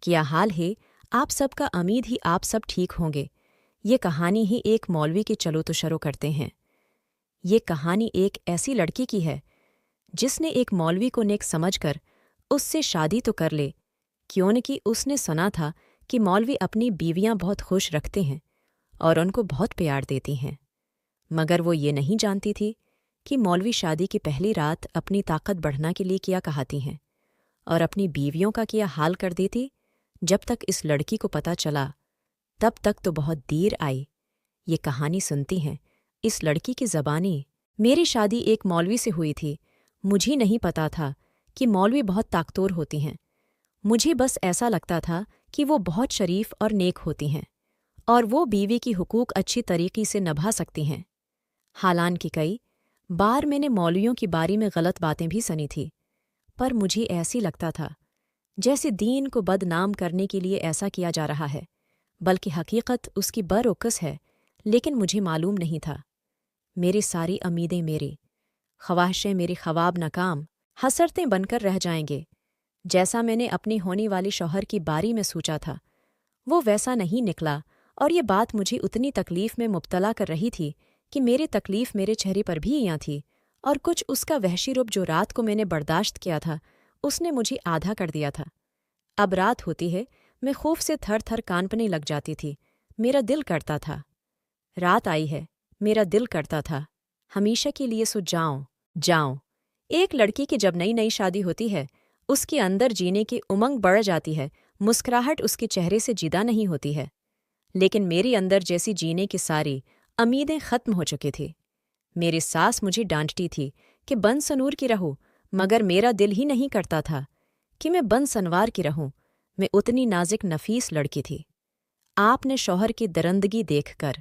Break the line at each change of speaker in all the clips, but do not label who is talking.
क्या हाल है आप सबका। उम्मीद ही आप सब ठीक होंगे। ये कहानी ही एक मौलवी के चलो तो शुरू करते हैं। ये कहानी एक ऐसी लड़की की है जिसने एक मौलवी को नेक समझकर उससे शादी तो कर ले, क्योंकि उसने सुना था कि मौलवी अपनी बीवियां बहुत खुश रखते हैं और उनको बहुत प्यार देती हैं। मगर वो ये नहीं जानती थी कि मौलवी शादी की पहली रात अपनी ताकत बढ़ाने के लिए क्या कहती हैं और अपनी बीवियों का क्या हाल कर देती। जब तक इस लड़की को पता चला तब तक तो बहुत देर आई। ये कहानी सुनती हैं इस लड़की की ज़बानी। मेरी शादी एक मौलवी से हुई थी। मुझे नहीं पता था कि मौलवी बहुत ताकतवर होती हैं। मुझे बस ऐसा लगता था कि वो बहुत शरीफ और नेक होती हैं और वो बीवी की हुकूक अच्छी तरीके से निभा सकती हैं। हालांकि कई बार मैंने मौलवियों की बारी में गलत बातें भी सुनी थी, पर मुझे ऐसी लगता था जैसे दीन को बदनाम करने के लिए ऐसा किया जा रहा है, बल्कि हकीकत उसकी बरअक्स है। लेकिन मुझे मालूम नहीं था। मेरी सारी उम्मीदें, मेरी ख्वाहिशें, मेरे ख्वाब नाकाम हसरतें बनकर रह जाएंगे। जैसा मैंने अपनी होने वाली शौहर की बारी में सोचा था वो वैसा नहीं निकला, और ये बात मुझे उतनी तकलीफ़ में मुब्तला कर रही थी कि मेरी तकलीफ़ मेरे चेहरे पर भी यहाँ थी, और कुछ उसका वहशी रूप जो रात को मैंने बर्दाश्त किया था उसने मुझे आधा कर दिया था। अब रात होती है, मैं खौफ से थर थर कांपने लग जाती थी। मेरा दिल करता था, रात आई है, मेरा दिल करता था हमेशा के लिए सो जाऊं। एक लड़की की जब नई नई शादी होती है उसके अंदर जीने की उमंग बढ़ जाती है, मुस्कुराहट उसके चेहरे से जिदा नहीं होती है। लेकिन मेरी अंदर जैसी जीने की सारी उम्मीदें ख़त्म हो चुकी थी। मेरी सास मुझे डांटती थी कि बन सनूर की रहूं, मगर मेरा दिल ही नहीं करता था कि मैं बन सनवार की रहूं। मैं उतनी नाजुक नफीस लड़की थी। आपने शौहर की दरंदगी देखकर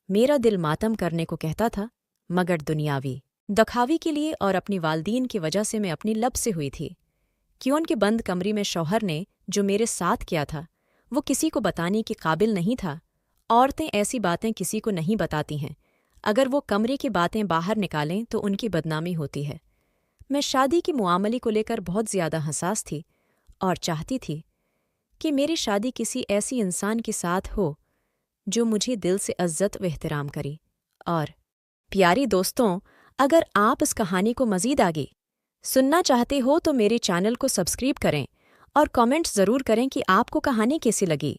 मेरा दिल मातम करने को कहता था, मगर दुनियावी दखावी के लिए और अपनी वालदीन की वजह से मैं अपनी लब से हुई थी। क्योंकि बंद कमरे में शौहर ने जो मेरे साथ किया था वो किसी को बताने के काबिल नहीं था। औरतें ऐसी बातें किसी को नहीं बताती हैं। अगर वो कमरे की बातें बाहर निकालें तो उनकी बदनामी होती है। मैं शादी की मुआमले को लेकर बहुत ज़्यादा हसास थी और चाहती थी कि मेरी शादी किसी ऐसी इंसान के साथ हो जो मुझे दिल से इज्जत व एहतराम करे। और प्यारी दोस्तों, अगर आप इस कहानी को मज़ीद आगे सुनना चाहते हो तो मेरे चैनल को सब्सक्राइब करें और कमेंट ज़रूर करें कि आपको कहानी कैसी लगी।